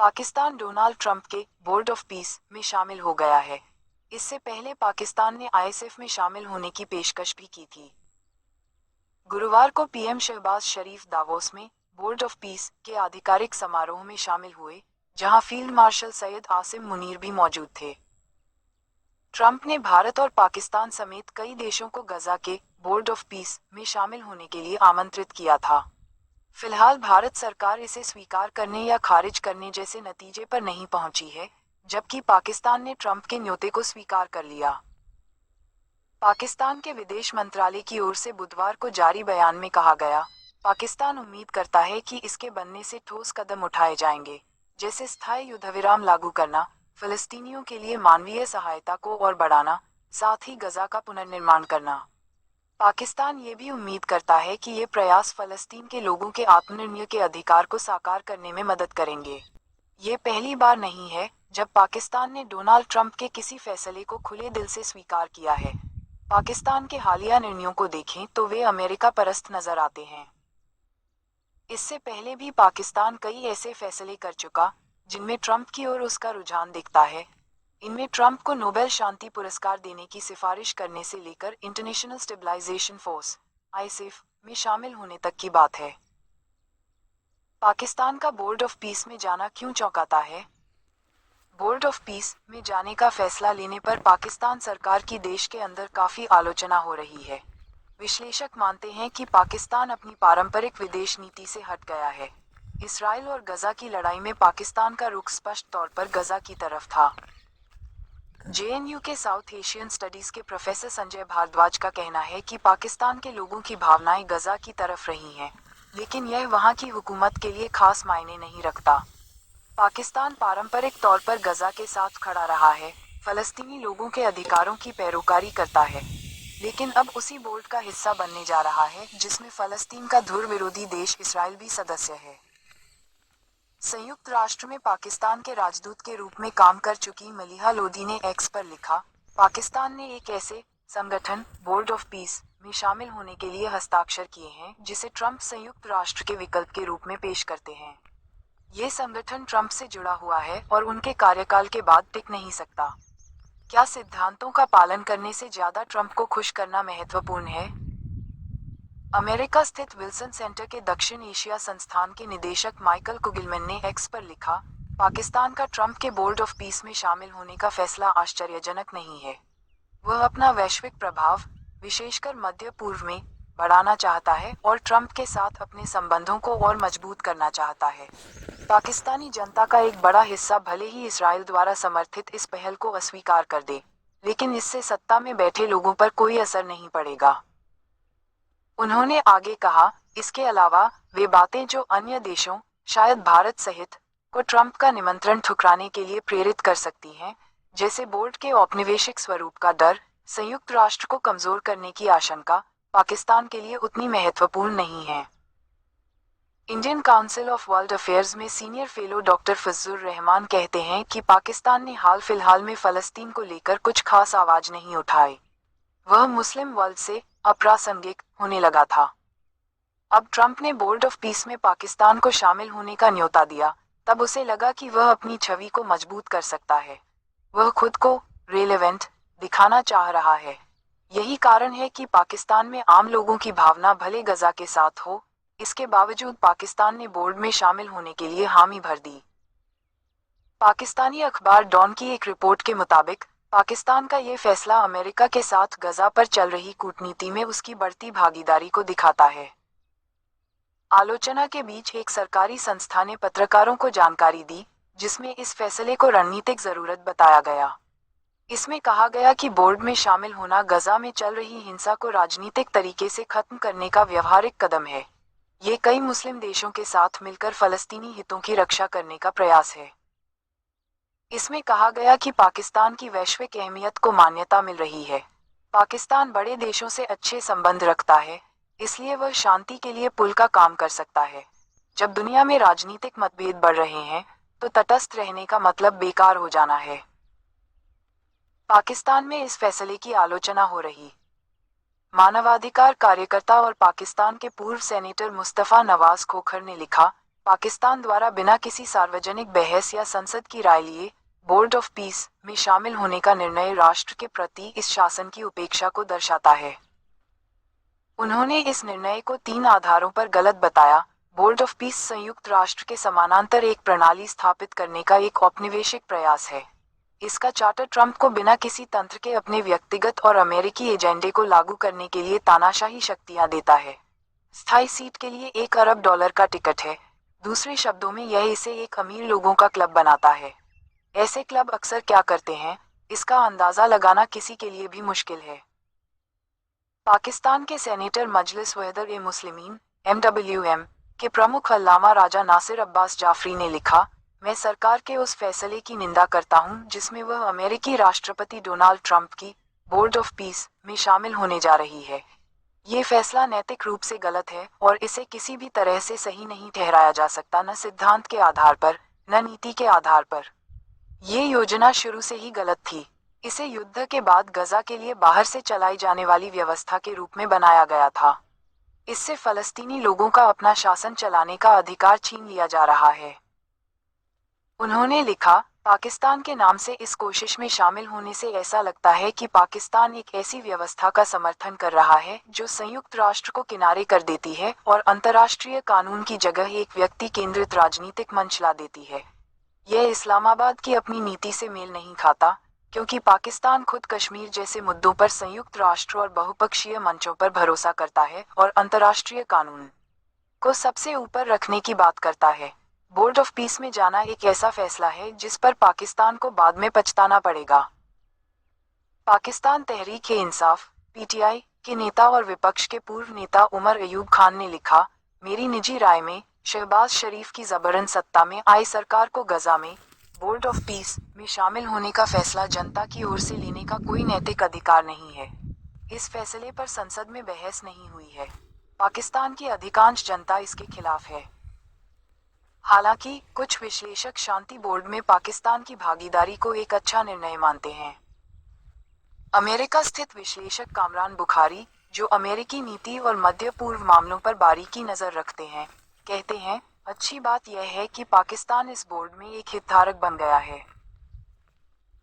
Pakistan Donald Trump के board of peace में शामिल हो गया है। इससे पहले पाकिस्तान ने आईएसएफ में शामिल होने की पेशकश भी की थी। गुरुवार को पीएम शहबाज शरीफ दावोस में बोर्ड ऑफ पीस के आधिकारिक समारोह में शामिल हुए, जहां फील्ड मार्शल सैयद आसिम मुनीर भी मौजूद थे। ट्रंप ने भारत और पाकिस्तान समेत कई देशों को गजा के बोर्ड ऑफ पीस में शामिल होने के लिए आमंत्रित किया था। फिलहाल भारत सरकार इसे स्वीकार करने या खारिज करने जैसे नतीजे पर नहीं पहुंची है, जबकि पाकिस्तान ने ट्रंप के न्योते को स्वीकार कर लिया। पाकिस्तान के विदेश मंत्रालय की ओर से बुधवार को जारी बयान में कहा गया, पाकिस्तान उम्मीद करता है कि इसके बनने से ठोस कदम उठाए जाएंगे, जैसे स्थायी युद्धविराम लागू करना, फिलिस्तीनियों के लिए मानवीय सहायता को और बढ़ाना, साथ ही गजा का पुनर्निर्माण करना। पाकिस्तान ये भी उम्मीद करता है कि ये प्रयास फलस्तीन के लोगों के आत्मनिर्णय के अधिकार को साकार करने में मदद करेंगे। ये पहली बार नहीं है जब पाकिस्तान ने डोनाल्ड ट्रंप के किसी फैसले को खुले दिल से स्वीकार किया है। पाकिस्तान के हालिया निर्णयों को देखें तो वे अमेरिका परस्त नजर आते हैं। इससे पहले भी पाकिस्तान कई ऐसे फैसले कर चुका जिनमें ट्रंप की ओर उसका रुझान दिखता है। इनमें ट्रंप को नोबेल शांति पुरस्कार देने की सिफारिश करने से लेकर इंटरनेशनल स्टेबलाइजेशन फोर्स आईएसएफ में शामिल होने तक की बात है। पाकिस्तान का बोर्ड ऑफ पीस में जाना क्यों चौंकाता है? बोर्ड ऑफ पीस में जाने का फैसला लेने पर पाकिस्तान सरकार की देश के अंदर काफी आलोचना हो रही है। विश्लेषक मानते हैं कि पाकिस्तान अपनी पारंपरिक विदेश नीति से हट गया है। इसराइल और गजा की लड़ाई में पाकिस्तान का रुख स्पष्ट तौर पर गजा की तरफ था। जेएनयू के साउथ एशियन स्टडीज के प्रोफेसर संजय भारद्वाज का कहना है कि पाकिस्तान के लोगों की भावनाएं गजा की तरफ रही हैं, लेकिन यह वहां की हुकूमत के लिए खास मायने नहीं रखता। पाकिस्तान पारंपरिक तौर पर गजा के साथ खड़ा रहा है, फलस्तीनी लोगों के अधिकारों की पैरोकारी करता है, लेकिन अब उसी बोर्ड का हिस्सा बनने जा रहा है जिसमें फलस्तीन का धुर विरोधी देश इसराइल भी सदस्य है। संयुक्त राष्ट्र में पाकिस्तान के राजदूत के रूप में काम कर चुकी मलिहा लोधी ने एक्स पर लिखा, पाकिस्तान ने एक ऐसे संगठन बोर्ड ऑफ पीस में शामिल होने के लिए हस्ताक्षर किए हैं जिसे ट्रंप संयुक्त राष्ट्र के विकल्प के रूप में पेश करते हैं। ये संगठन ट्रंप से जुड़ा हुआ है और उनके कार्यकाल के बाद टिक नहीं सकता। क्या सिद्धांतों का पालन करने से ज्यादा ट्रंप को खुश करना महत्वपूर्ण है? अमेरिका स्थित विल्सन सेंटर के दक्षिण एशिया संस्थान के निदेशक माइकल कुगिलमैन ने एक्स पर लिखा, पाकिस्तान का ट्रंप के बोर्ड ऑफ पीस में शामिल होने का फैसला आश्चर्यजनक नहीं है। वह अपना वैश्विक प्रभाव, विशेषकर मध्य पूर्व में, बढ़ाना चाहता है और ट्रंप के साथ अपने संबंधों को और मजबूत करना चाहता है। पाकिस्तानी जनता का एक बड़ा हिस्सा भले ही इसराइल द्वारा समर्थित इस पहल को अस्वीकार कर दे, लेकिन इससे सत्ता में बैठे लोगों पर कोई असर नहीं पड़ेगा। उन्होंने आगे कहा, इसके अलावा वे बातें जो अन्य देशों, शायद भारत सहित, को ट्रंप का निमंत्रण ठुकराने के लिए प्रेरित कर सकती हैं, जैसे बोर्ड के औपनिवेशिक स्वरूप का डर, संयुक्त राष्ट्र को कमजोर करने की आशंका, पाकिस्तान के लिए उतनी महत्वपूर्ण नहीं है। Indian council of world affairs में senior fellow doctor Fazlur Rahman कहते हैं कि पाकिस्तान ने हाल फिलहाल में फलस्तीन को लेकर कुछ खास आवाज नहीं उठाई। वह मुस्लिम वर्ल्ड से अप्रासंगिक होने लगा था। अब ट्रंप ने बोर्ड ऑफ पीस में पाकिस्तान को शामिल होने का न्योता दिया, तब उसे लगा कि वह अपनी छवि को मजबूत कर सकता है। वह खुद को रेलेवेंट दिखाना चाह रहा है। यही कारण है कि पाकिस्तान में आम लोगों की भावना भले गजा के साथ हो, इसके बावजूद पाकिस्तान ने बोर्ड में शामिल होने के लिए हामी भर दी। पाकिस्तानी अखबार डॉन की एक रिपोर्ट के मुताबिक पाकिस्तान का ये फैसला अमेरिका के साथ गजा पर चल रही कूटनीति में उसकी बढ़ती भागीदारी को दिखाता है। आलोचना के बीच एक सरकारी संस्था ने पत्रकारों को जानकारी दी, जिसमें इस फैसले को रणनीतिक जरूरत बताया गया। इसमें कहा गया कि बोर्ड में शामिल होना गजा में चल रही हिंसा को राजनीतिक तरीके से खत्म करने का व्यवहारिक कदम है। ये कई मुस्लिम देशों के साथ मिलकर फलस्तीनी हितों की रक्षा करने का प्रयास है। इसमें कहा गया कि पाकिस्तान की वैश्विक अहमियत को मान्यता मिल रही है। पाकिस्तान बड़े देशों से अच्छे संबंध रखता है, इसलिए वह शांति के लिए पुल का काम कर सकता है। जब दुनिया में राजनीतिक मतभेद बढ़ रहे हैं, तो तटस्थ रहने का मतलब बेकार हो जाना है। पाकिस्तान में इस फैसले की आलोचना हो रही। मानवाधिकार कार्यकर्ता और पाकिस्तान के पूर्व सेनेटर मुस्तफा नवाज खोखर ने लिखा, पाकिस्तान द्वारा बिना किसी सार्वजनिक बहस या संसद की राय लिए बोर्ड ऑफ पीस में शामिल होने का निर्णय राष्ट्र के प्रति इस शासन की उपेक्षा को दर्शाता है। उन्होंने इस निर्णय को 3 आधारों पर गलत बताया। बोर्ड ऑफ पीस संयुक्त राष्ट्र के समानांतर एक प्रणाली स्थापित करने का एक औपनिवेशिक प्रयास है। इसका चार्टर ट्रंप को बिना किसी तंत्र के अपने व्यक्तिगत और अमेरिकी एजेंडे को लागू करने के लिए तानाशाही शक्तियां देता है। स्थायी सीट के लिए $1 अरब का टिकट है। दूसरे शब्दों में यह इसे एक अमीर लोगों का क्लब बनाता है। ऐसे क्लब अक्सर क्या करते हैं, इसका अंदाजा लगाना किसी के लिए भी मुश्किल है। पाकिस्तान के सेनेटर मजलिस वहदत मुस्लिमीन (MWM) के प्रमुख अल्लामा राजा नासिर अब्बास जाफरी ने लिखा, मैं सरकार के उस फैसले की निंदा करता हूं जिसमें वह अमेरिकी राष्ट्रपति डोनाल्ड ट्रंप की बोर्ड ऑफ पीस में शामिल होने जा रही है। ये फैसला नैतिक रूप से गलत है और इसे किसी भी तरह से सही नहीं ठहराया जा सकता, न सिद्धांत के आधार पर न नीति के आधार पर। ये योजना शुरू से ही गलत थी। इसे युद्ध के बाद गजा के लिए बाहर से चलाई जाने वाली व्यवस्था के रूप में बनाया गया था। इससे फलस्तीनी लोगों का अपना शासन चलाने का अधिकार छीन लिया जा रहा है। उन्होंने लिखा, पाकिस्तान के नाम से इस कोशिश में शामिल होने से ऐसा लगता है कि पाकिस्तान एक ऐसी व्यवस्था का समर्थन कर रहा है जो संयुक्त राष्ट्र को किनारे कर देती है और अंतर्राष्ट्रीय कानून की जगह एक व्यक्ति केंद्रित राजनीतिक मंच ला देती है। यह इस्लामाबाद की अपनी नीति से मेल नहीं खाता, क्योंकि पाकिस्तान खुद कश्मीर जैसे मुद्दों पर संयुक्त राष्ट्र और बहुपक्षीय मंचों पर भरोसा करता है और अंतर्राष्ट्रीय कानून को सबसे ऊपर रखने की बात करता है। बोर्ड ऑफ पीस में जाना एक ऐसा फैसला है जिस पर पाकिस्तान को बाद में पछताना पड़ेगा। पाकिस्तान तहरीक-ए-इंसाफ (PTI) के नेता और विपक्ष के पूर्व नेता उमर अयूब खान ने लिखा, मेरी निजी राय में शहबाज शरीफ की जबरन सत्ता में आई सरकार को गजा में बोर्ड ऑफ पीस में शामिल होने का फैसला जनता की ओर से लेने का कोई नैतिक अधिकार नहीं है। इस फैसले पर संसद में बहस नहीं हुई है। पाकिस्तान की अधिकांश जनता इसके खिलाफ है। हालांकि कुछ विश्लेषक शांति बोर्ड में पाकिस्तान की भागीदारी को एक अच्छा निर्णय मानते हैं। अमेरिका स्थित विश्लेषक कामरान बुखारी, जो अमेरिकी नीति और मध्य पूर्व मामलों पर बारीकी नजर रखते हैं, कहते हैं, अच्छी बात यह है कि पाकिस्तान इस बोर्ड में एक हितधारक बन गया है।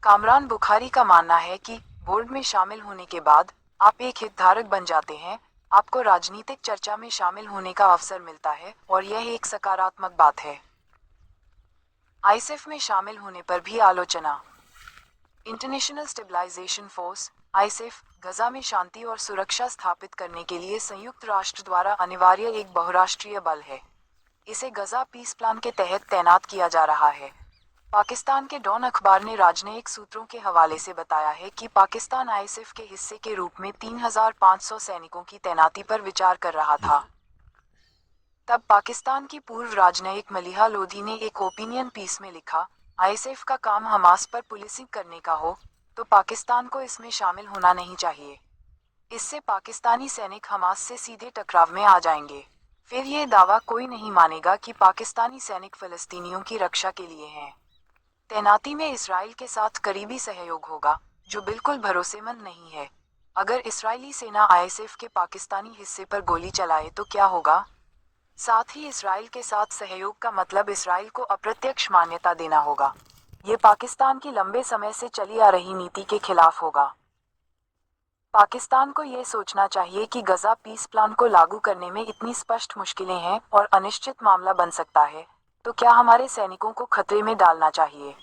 कामरान बुखारी का मानना है कि बोर्ड में शामिल होने के बाद आप एक हितधारक बन जाते हैं, आपको राजनीतिक चर्चा में शामिल होने का अवसर मिलता है और यह एक सकारात्मक बात है। आईएसएफ में शामिल होने पर भी आलोचना। इंटरनेशनल स्टेबलाइजेशन फोर्स (आईएसएफ) गजा में शांति और सुरक्षा स्थापित करने के लिए संयुक्त राष्ट्र द्वारा अनिवार्य एक बहुराष्ट्रीय बल है। इसे गजा पीस प्लान के तहत तैनात किया जा रहा है। पाकिस्तान के डॉन अखबार ने राजनयिक सूत्रों के हवाले से बताया है कि पाकिस्तान आईएसएफ के हिस्से के रूप में 3,500 सैनिकों की तैनाती पर विचार कर रहा था। तब पाकिस्तान की पूर्व राजनयिक मलिहा लोधी ने एक ओपिनियन पीस में लिखा, आईएसएफ का काम हमास पर पुलिसिंग करने का हो तो पाकिस्तान को इसमें शामिल होना नहीं चाहिए। इससे पाकिस्तानी सैनिक हमास से सीधे टकराव में आ जाएंगे। फिर ये दावा कोई नहीं मानेगा कि पाकिस्तानी सैनिक फिलिस्तीनियों की रक्षा के लिए हैं। तैनाती में इसराइल के साथ करीबी सहयोग होगा, जो बिल्कुल भरोसेमंद नहीं है। अगर इस्राएली सेना आईएसएफ के पाकिस्तानी हिस्से पर गोली चलाए तो क्या होगा? साथ ही इसराइल के साथ सहयोग का मतलब इसराइल को अप्रत्यक्ष मान्यता देना होगा। ये पाकिस्तान की लंबे समय से चली आ रही नीति के खिलाफ होगा। पाकिस्तान को ये सोचना चाहिए कि गजा पीस प्लान को लागू करने में इतनी स्पष्ट मुश्किलें हैं और अनिश्चित मामला बन सकता है, तो क्या हमारे सैनिकों को खतरे में डालना चाहिए?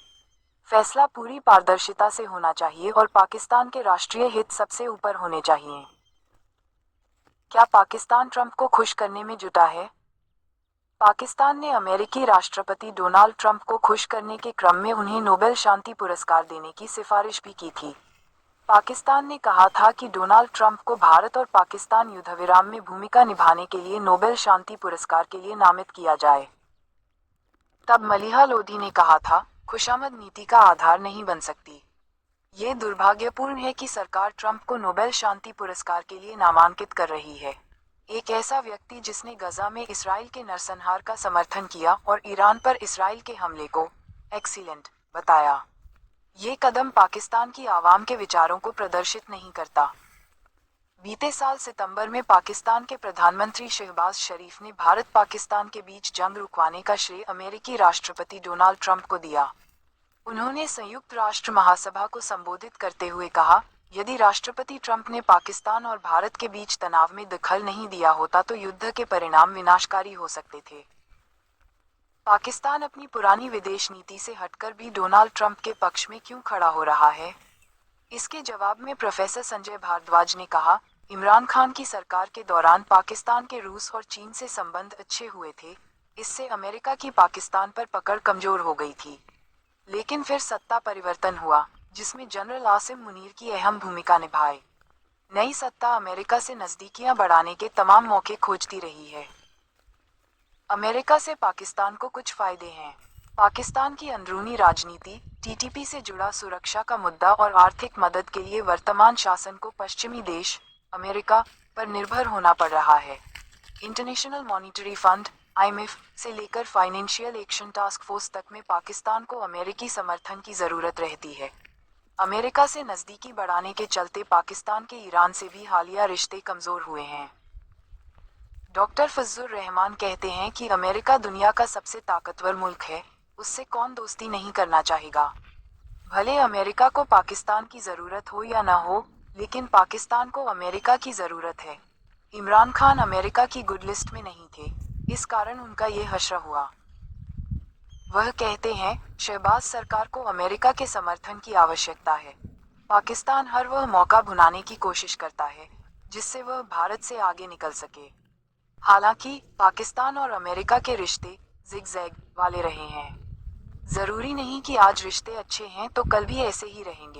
फैसला पूरी पारदर्शिता से होना चाहिए और पाकिस्तान के राष्ट्रीय हित सबसे ऊपर होने चाहिए। क्या पाकिस्तान ट्रंप को खुश करने में जुटा है? पाकिस्तान ने अमेरिकी राष्ट्रपति डोनाल्ड ट्रंप को खुश करने के क्रम में उन्हें नोबेल शांति पुरस्कार देने की सिफारिश भी की थी। पाकिस्तान ने कहा था कि डोनाल्ड ट्रंप को भारत और पाकिस्तान युद्धविराम में भूमिका निभाने के लिए नोबेल शांति पुरस्कार के लिए नामित किया जाए। तब मलिहा लोधी ने कहा था, खुशामद नीति का आधार नहीं बन सकती। ये दुर्भाग्यपूर्ण है कि सरकार ट्रंप को नोबेल शांति पुरस्कार के लिए नामांकित कर रही है। एक ऐसा व्यक्ति जिसने गजा में इसराइल के नरसंहार का समर्थन किया और ईरान पर इसराइल के हमले को एक्सीलेंट बताया। ये कदम पाकिस्तान की आवाम के विचारों को प्रदर्शित नहीं करता। बीते साल सितंबर में पाकिस्तान के प्रधानमंत्री शहबाज शरीफ ने भारत पाकिस्तान के बीच जंग रुकवाने का श्रेय अमेरिकी राष्ट्रपति डोनाल्ड ट्रंप को दिया। उन्होंने संयुक्त राष्ट्र महासभा को संबोधित करते हुए कहा, यदि राष्ट्रपति ट्रंप ने पाकिस्तान और भारत के बीच तनाव में दखल नहीं दिया होता तो युद्ध के परिणाम विनाशकारी हो सकते थे। पाकिस्तान अपनी पुरानी विदेश नीति से हटकर भी डोनाल्ड ट्रंप के पक्ष में क्यों खड़ा हो रहा है? इसके जवाब में प्रोफेसर संजय भारद्वाज ने कहा, इमरान खान की सरकार के दौरान पाकिस्तान के रूस और चीन से संबंध अच्छे हुए थे। इससे अमेरिका की पाकिस्तान पर पकड़ कमजोर हो गई थी। लेकिन फिर सत्ता परिवर्तन हुआ, जिसमें जनरल आसिम मुनीर की अहम भूमिका निभाई। नई सत्ता अमेरिका से नजदीकियां बढ़ाने के तमाम मौके खोजती रही है। अमेरिका से पाकिस्तान को कुछ फायदे हैं। पाकिस्तान की अंदरूनी राजनीति, टीटीपी से जुड़ा सुरक्षा का मुद्दा और आर्थिक मदद के लिए वर्तमान शासन को पश्चिमी देश, अमेरिका, पर निर्भर होना पड़ रहा है। इंटरनेशनल मॉनिटरी फंड, IMF, से लेकर फाइनेंशियल एक्शन टास्क फोर्स तक में पाकिस्तान को अमेरिकी समर्थन की जरूरत रहती है। अमेरिका से नजदीकी बढ़ाने के चलते पाकिस्तान के ईरान से भी हालिया रिश्ते कमजोर हुए हैं। डॉक्टर फजलुर रहमान कहते हैं कि अमेरिका दुनिया का सबसे ताकतवर मुल्क है, उससे कौन दोस्ती नहीं करना चाहेगा। भले अमेरिका को पाकिस्तान की जरूरत हो या न हो, लेकिन पाकिस्तान को अमेरिका की जरूरत है। इमरान खान अमेरिका की गुड लिस्ट में नहीं थे, इस कारण उनका ये हश्र हुआ। वह कहते हैं, शहबाज सरकार को अमेरिका के समर्थन की आवश्यकता है। पाकिस्तान हर वह मौका भुनाने की कोशिश करता है, जिससे वह भारत से आगे निकल सके। हालांकि पाकिस्तान और अमेरिका के रिश्ते जिगजैग वाले रहे हैं। जरूरी नहीं कि आज रिश्ते अच्छे हैं तो कल भी ऐसे ही रहेंगे।